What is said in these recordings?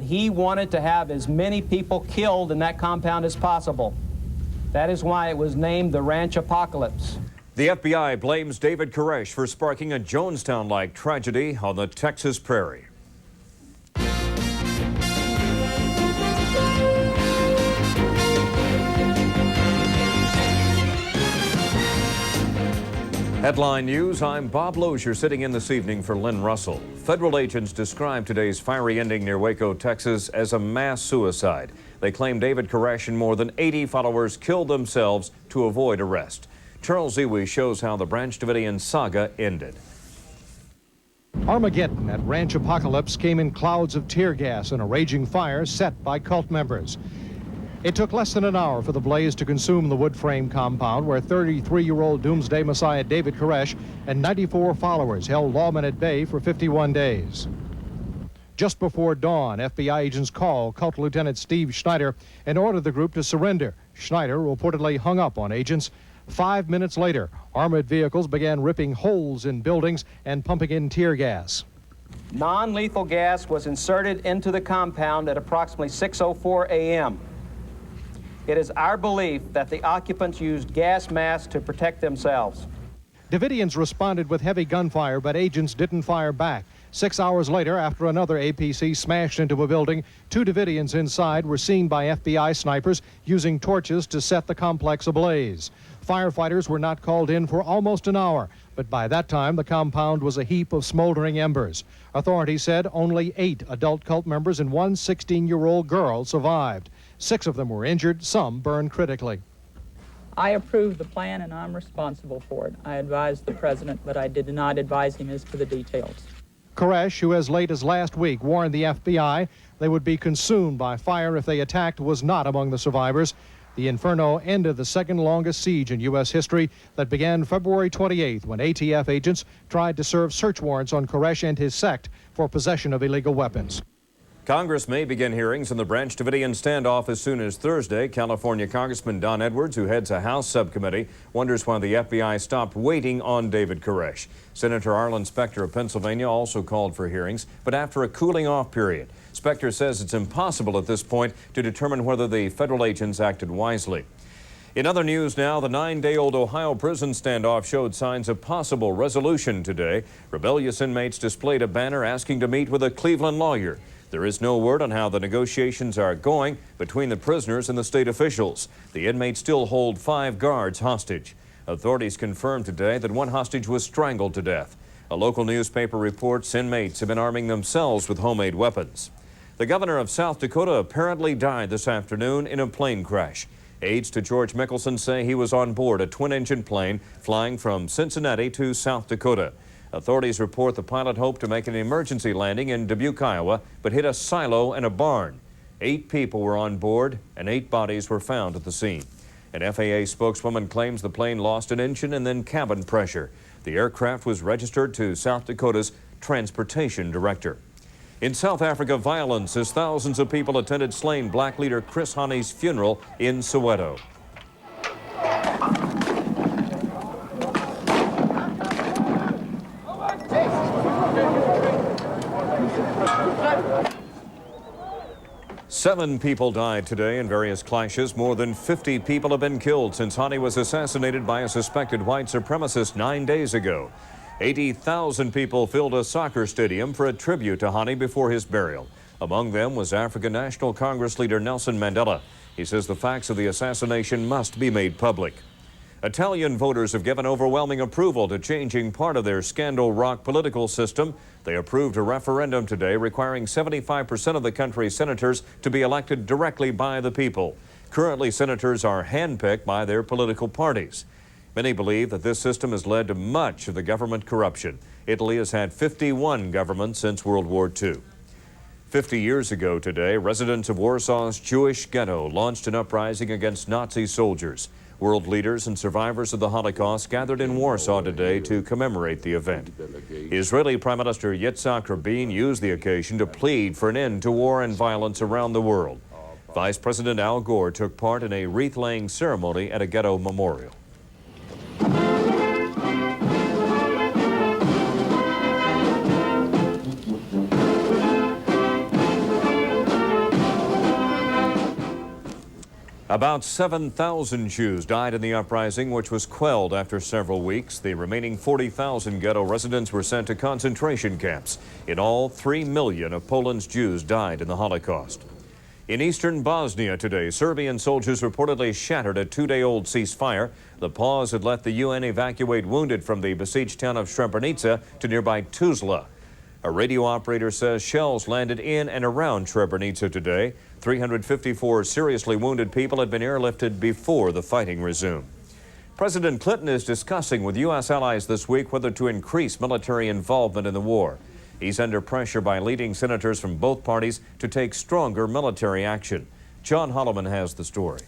He wanted to have as many people killed in that compound as possible. That is why it was named the Ranch Apocalypse. The FBI blames David Koresh for sparking a Jonestown-like tragedy on the Texas prairie. Headline news, I'm Bob Lozier sitting in this evening for Lynn Russell. Federal agents described today's fiery ending near Waco, Texas as a mass suicide. They claim David Koresh and more than 80 followers killed themselves to avoid arrest. Charles Ewe shows how the Branch Davidian saga ended. Armageddon at Ranch Apocalypse came in clouds of tear gas and a raging fire set by cult members. It took less than an hour for the blaze to consume the wood frame compound where 33-year-old Doomsday Messiah David Koresh and 94 followers held lawmen at bay for 51 days. Just before dawn, FBI agents called Cult Lieutenant Steve Schneider and ordered the group to surrender. Schneider reportedly hung up on agents. 5 minutes later, armored vehicles began ripping holes in buildings and pumping in tear gas. Non-lethal gas was inserted into the compound at approximately 6:04 a.m. It is our belief that the occupants used gas masks to protect themselves. Davidians responded with heavy gunfire, but agents didn't fire back. 6 hours later, after another APC smashed into a building, 2 Davidians inside were seen by FBI snipers using torches to set the complex ablaze. Firefighters were not called in for almost an hour, but by that time the compound was a heap of smoldering embers. Authorities said only 8 adult cult members and 1 16-year-old girl survived. 6 of them were injured, some burned critically. I approved the plan and I'm responsible for it. I advised the president, but I did not advise him as to the details. Koresh, who as late as last week warned the FBI they would be consumed by fire if they attacked, was not among the survivors. The inferno ended the second longest siege in U.S. history that began February 28th when ATF agents tried to serve search warrants on Koresh and his sect for possession of illegal weapons. Congress may begin hearings in the Branch Davidian standoff as soon as Thursday. California Congressman Don Edwards, who heads a House subcommittee, wonders why the FBI stopped waiting on David Koresh. Senator Arlen Specter of Pennsylvania also called for hearings, but after a cooling off period. Specter says it's impossible at this point to determine whether the federal agents acted wisely. In other news now, the 9-day-old Ohio prison standoff showed signs of possible resolution today. Rebellious inmates displayed a banner asking to meet with a Cleveland lawyer. There is no word on how the negotiations are going between the prisoners and the state officials. The inmates still hold 5 guards hostage. Authorities confirmed today that 1 hostage was strangled to death. A local newspaper reports inmates have been arming themselves with homemade weapons. The governor of South Dakota apparently died this afternoon in a plane crash. Aides to George Mickelson say he was on board a twin-engine plane flying from Cincinnati to South Dakota. Authorities report the pilot hoped to make an emergency landing in Dubuque, Iowa, but hit a silo and a barn. 8 people were on board and 8 bodies were found at the scene. An FAA spokeswoman claims the plane lost an engine and then cabin pressure. The aircraft was registered to South Dakota's transportation director. In South Africa, violence as thousands of people attended slain black leader Chris Hani's funeral in Soweto. Seven people died today in various clashes. More than 50 people have been killed since Hani was assassinated by a suspected white supremacist 9 days ago. 80,000 people filled a soccer stadium for a tribute to Hani before his burial. Among them was African National Congress leader Nelson Mandela. He says the facts of the assassination must be made public. Italian voters have given overwhelming approval to changing part of their Scandal Rock political system. They approved a referendum today requiring 75% of the country's senators to be elected directly by the people. Currently, senators are handpicked by their political parties. Many believe that this system has led to much of the government corruption. Italy has had 51 governments since World War II. 50 years ago today, residents of Warsaw's Jewish ghetto launched an uprising against Nazi soldiers. World leaders and survivors of the Holocaust gathered in Warsaw today to commemorate the event. Israeli Prime Minister Yitzhak Rabin used the occasion to plead for an end to war and violence around the world. Vice President Al Gore took part in a wreath-laying ceremony at a ghetto memorial. About 7,000 Jews died in the uprising, which was quelled after several weeks. The remaining 40,000 ghetto residents were sent to concentration camps. In all, 3 million of Poland's Jews died in the Holocaust. In eastern Bosnia today, Serbian soldiers reportedly shattered a 2-day-old ceasefire. The pause had let the UN evacuate wounded from the besieged town of Srebrenica to nearby Tuzla. A radio operator says shells landed in and around Srebrenica today. 354 seriously wounded people had been airlifted before the fighting resumed. President Clinton is discussing with U.S. allies this week whether to increase military involvement in the war. He's under pressure by leading senators from both parties to take stronger military action. John Holloman has the story.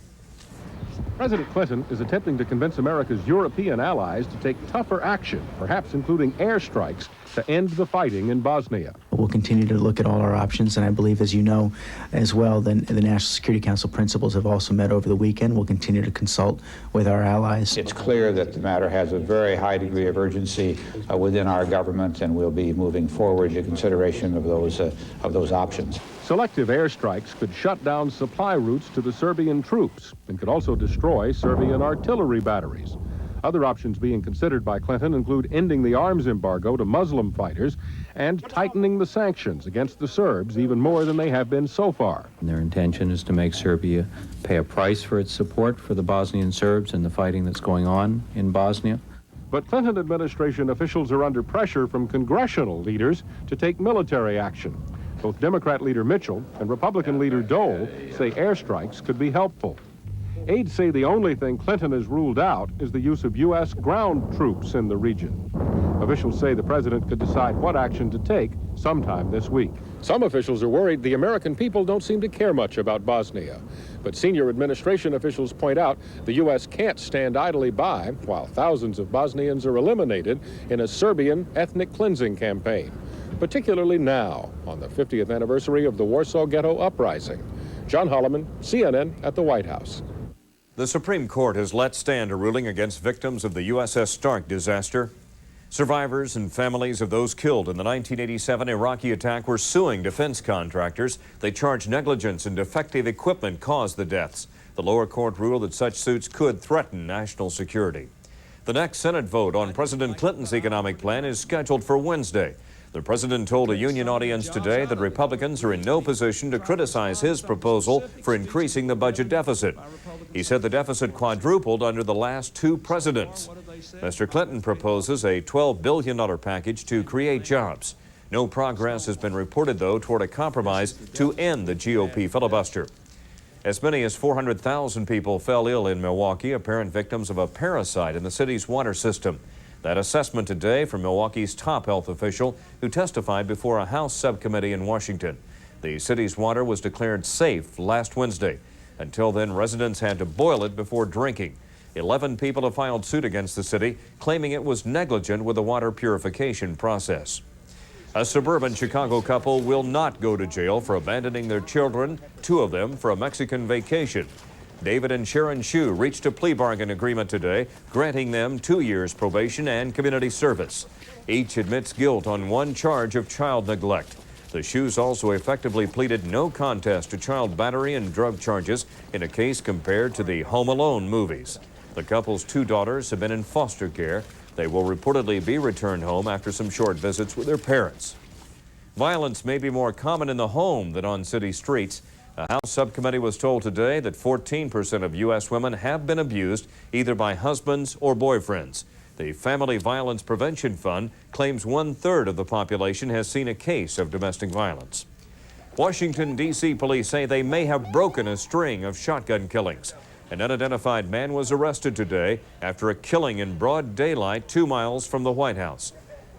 President Clinton is attempting to convince America's European allies to take tougher action, perhaps including airstrikes, to end the fighting in Bosnia. We'll continue to look at all our options, and I believe, as you know as well, the National Security Council principals have also met over the weekend. We'll continue to consult with our allies. It's clear that the matter has a very high degree of urgency within our government, and we'll be moving forward to consideration of those options. Selective airstrikes could shut down supply routes to the Serbian troops and could also destroy Serbian artillery batteries. Other options being considered by Clinton include ending the arms embargo to Muslim fighters and tightening the sanctions against the Serbs even more than they have been so far. Their intention is to make Serbia pay a price for its support for the Bosnian Serbs and the fighting that's going on in Bosnia. But Clinton administration officials are under pressure from congressional leaders to take military action. Both Democrat leader Mitchell and Republican leader Dole say airstrikes could be helpful. Aides say the only thing Clinton has ruled out is the use of U.S. ground troops in the region. Officials say the president could decide what action to take sometime this week. Some officials are worried the American people don't seem to care much about Bosnia. But senior administration officials point out the U.S. can't stand idly by while thousands of Bosnians are eliminated in a Serbian ethnic cleansing campaign, particularly now on the 50th anniversary of the Warsaw ghetto uprising. John Holloman, CNN at the White House. The Supreme Court has let stand a ruling against victims of the USS Stark disaster. Survivors and families of those killed in the 1987 Iraqi attack were suing defense contractors. They charged negligence and defective equipment caused the deaths. The lower court ruled that such suits could threaten national security. The next Senate vote on President Clinton's economic plan is scheduled for Wednesday. The president told a union audience today that Republicans are in no position to criticize his proposal for increasing the budget deficit. He said the deficit quadrupled under the last two presidents. Mr. Clinton proposes a $12 billion package to create jobs. No progress has been reported, though, toward a compromise to end the GOP filibuster. As many as 400,000 people fell ill in Milwaukee, apparent victims of a parasite in the city's water system. That assessment today from Milwaukee's top health official who testified before a House subcommittee in Washington. The city's water was declared safe last Wednesday. Until then, residents had to boil it before drinking. 11 people have filed suit against the city, claiming it was negligent with the water purification process. A suburban Chicago couple will not go to jail for abandoning their children, 2 of them, for a Mexican vacation. David and Sharon Shue reached a plea bargain agreement today, granting them 2 years probation and community service. Each admits guilt on 1 charge of child neglect. The Shues also effectively pleaded no contest to child battery and drug charges in a case compared to the Home Alone movies. The couple's 2 daughters have been in foster care. They will reportedly be returned home after some short visits with their parents. Violence may be more common in the home than on city streets. A House subcommittee was told today that 14% of U.S. women have been abused either by husbands or boyfriends. The Family Violence Prevention Fund claims 1/3 of the population has seen a case of domestic violence. Washington, D.C. police say they may have broken a string of shotgun killings. An unidentified man was arrested today after a killing in broad daylight 2 miles from the White House.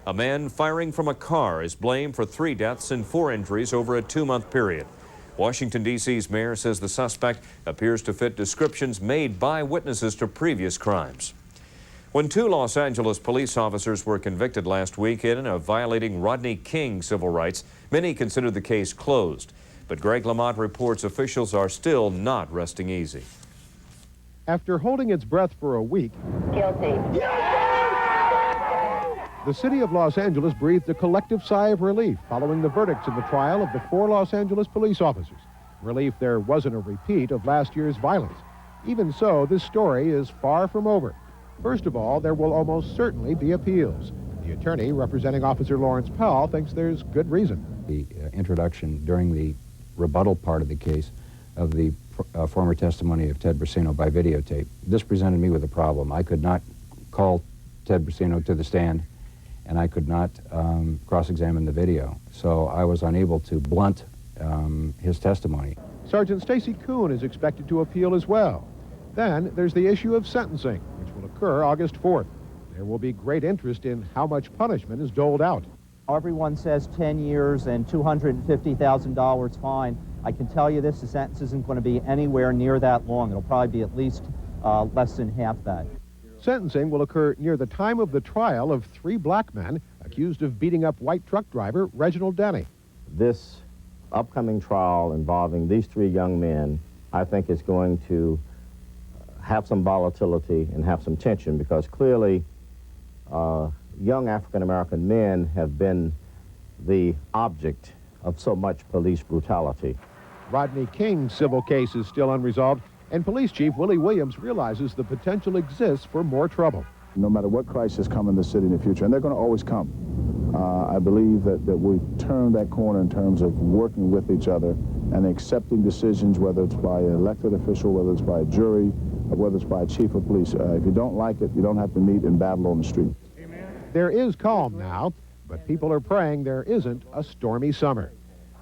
A man firing from a car is blamed for 3 deaths and 4 injuries over a 2-month period. Washington, D.C.'s mayor says the suspect appears to fit descriptions made by witnesses to previous crimes. When 2 Los Angeles police officers were convicted last weekend of violating Rodney King's civil rights, many considered the case closed. But Greg Lamont reports officials are still not resting easy. After holding its breath for a week, Guilty. the city of Los Angeles breathed a collective sigh of relief following the verdicts in the trial of the 4 Los Angeles police officers. Relief there wasn't a repeat of last year's violence. Even so, this story is far from over. First of all, there will almost certainly be appeals. The attorney representing Officer Lawrence Powell thinks there's good reason. The introduction during the rebuttal part of the case of the former testimony of Ted Brasino by videotape. This presented me with a problem. I could not call Ted Brasino to the stand, and I could not cross-examine the video. So I was unable to blunt his testimony. Sergeant Stacy Kuhn is expected to appeal as well. Then there's the issue of sentencing, which will occur August 4th. There will be great interest in how much punishment is doled out. Everyone says 10 years and $250,000 fine. I can tell you this, the sentence isn't going to be anywhere near that long. It'll probably be at least less than half that. Sentencing will occur near the time of the trial of 3 black men accused of beating up white truck driver Reginald Denny. This upcoming trial involving these 3 young men, I think, is going to have some volatility and have some tension, because clearly young African-American men have been the object of so much police brutality. Rodney King's civil case is still unresolved, and Police Chief Willie Williams realizes the potential exists for more trouble. No matter what crisis come in the city in the future, and they're going to always come, I believe that we turn that corner in terms of working with each other and accepting decisions, whether it's by an elected official, whether it's by a jury, or whether it's by a chief of police. If you don't like it, you don't have to meet in battle on the street. There is calm now, but people are praying there isn't a stormy summer.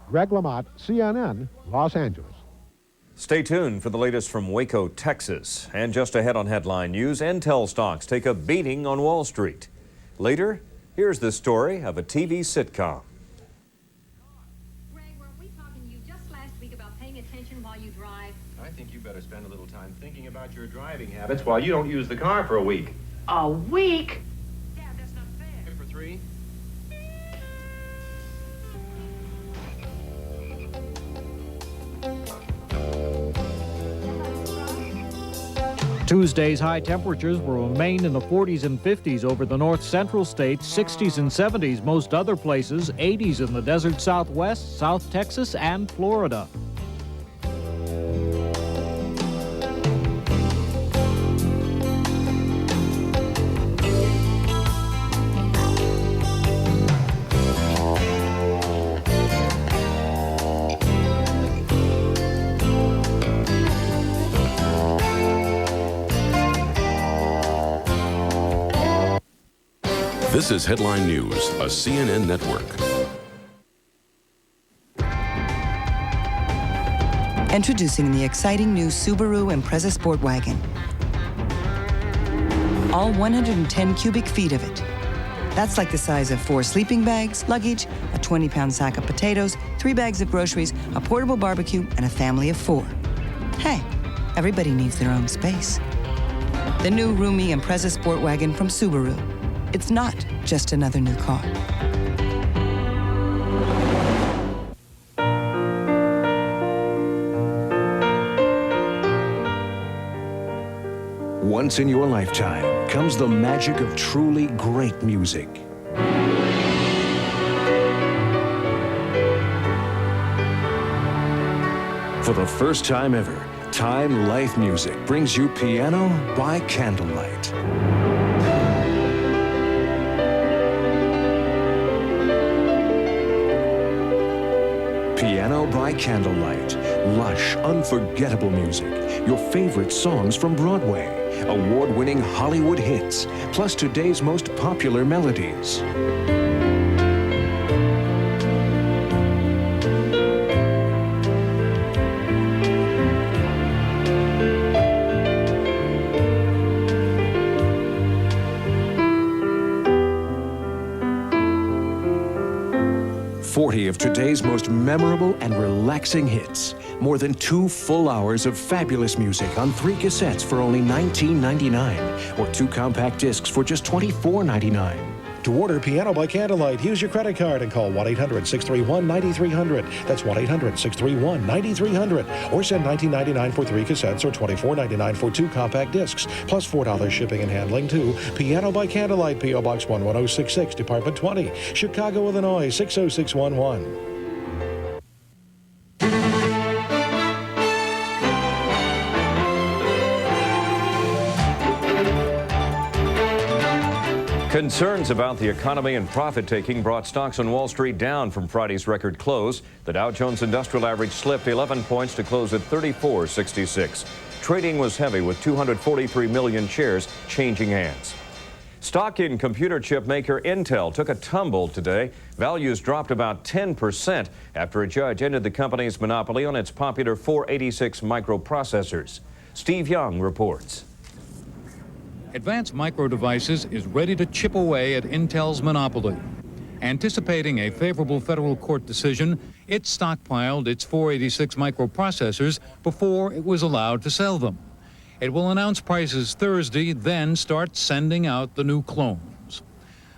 Greg Lamont, CNN, Los Angeles. Stay tuned for the latest from Waco, Texas. And just ahead on Headline News, Intel stocks take a beating on Wall Street. Later, here's the story of a TV sitcom. Greg, weren't we talking to you just last week about paying attention while you drive? I think you better spend a little time thinking about your driving habits while you don't use the car for a week. A week? Dad, that's not fair. Good for 3. Tuesday's high temperatures will remain in the 40s and 50s over the north central states, 60s and 70s most other places, 80s in the desert southwest, South Texas, and Florida. This is Headline News, a CNN network. Introducing the exciting new Subaru Impreza Sport Wagon. All 110 cubic feet of it. That's like the size of 4 sleeping bags, luggage, a 20-pound sack of potatoes, 3 bags of groceries, a portable barbecue, and a family of 4. Hey, everybody needs their own space. The new roomy Impreza Sport Wagon from Subaru. It's not just another new car. Once in your lifetime comes the magic of truly great music. For the first time ever, Time Life Music brings you Piano by Candlelight. Piano by Candlelight. Lush, unforgettable music. Your favorite songs from Broadway. Award-winning Hollywood hits. Plus today's most popular melodies. Of today's most memorable and relaxing hits. More than 2 full hours of fabulous music on 3 cassettes for only $19.99 or 2 compact discs for just $24.99. To order Piano by Candlelight, use your credit card and call 1-800-631-9300. That's 1-800-631-9300. Or send $19.99 for 3 cassettes or $24.99 for 2 compact discs, plus $4 shipping and handling to Piano by Candlelight, P.O. Box 11066, Department 20, Chicago, Illinois, 60611. Concerns about the economy and profit-taking brought stocks on Wall Street down from Friday's record close. The Dow Jones Industrial Average slipped 11 points to close at 34.66. Trading was heavy with 243 million shares changing hands. Stock in computer chip maker Intel took a tumble today. Values dropped about 10% after a judge ended the company's monopoly on its popular 486 microprocessors. Steve Young reports. Advanced Micro Devices is ready to chip away at Intel's monopoly. Anticipating a favorable federal court decision, it stockpiled its 486 microprocessors before it was allowed to sell them. It will announce prices Thursday, then start sending out the new clones.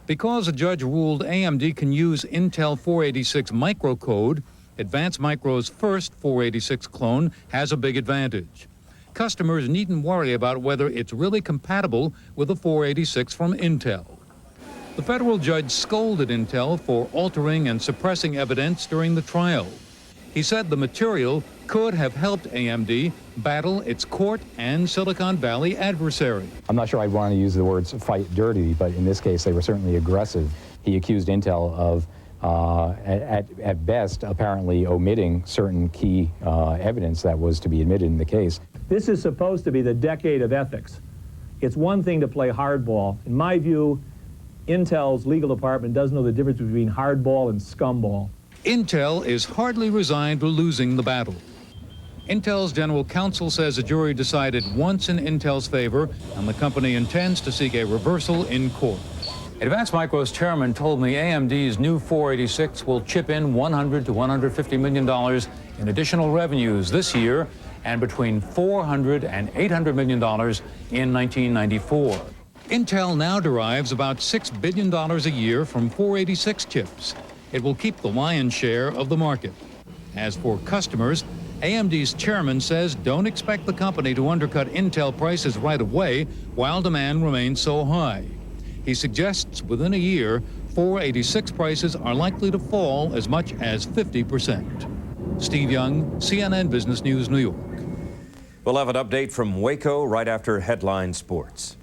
Because a judge ruled AMD can use Intel 486 microcode, Advanced Micro's first 486 clone has a big advantage. Customers needn't worry about whether it's really compatible with the 486 from Intel. The federal judge scolded Intel for altering and suppressing evidence during the trial. He said the material could have helped AMD battle its court and Silicon Valley adversary. I'm not sure I'd want to use the words fight dirty, but in this case they were certainly aggressive. He accused Intel of, at best, apparently omitting certain key evidence that was to be admitted in the case. This is supposed to be the decade of ethics. It's one thing to play hardball. In my view, Intel's legal department doesn't know the difference between hardball and scumball. Intel is hardly resigned to losing the battle. Intel's general counsel says a jury decided once in Intel's favor, and the company intends to seek a reversal in court. Advanced Micro's chairman told me AMD's new 486 will chip in $100 to $150 million in additional revenues this year, and between $400 and $800 million in 1994. Intel now derives about $6 billion a year from 486 chips. It will keep the lion's share of the market. As for customers, AMD's chairman says don't expect the company to undercut Intel prices right away while demand remains so high. He suggests within a year, 486 prices are likely to fall as much as 50%. Steve Young, CNN Business News, New York. We'll have an update from Waco right after Headline Sports.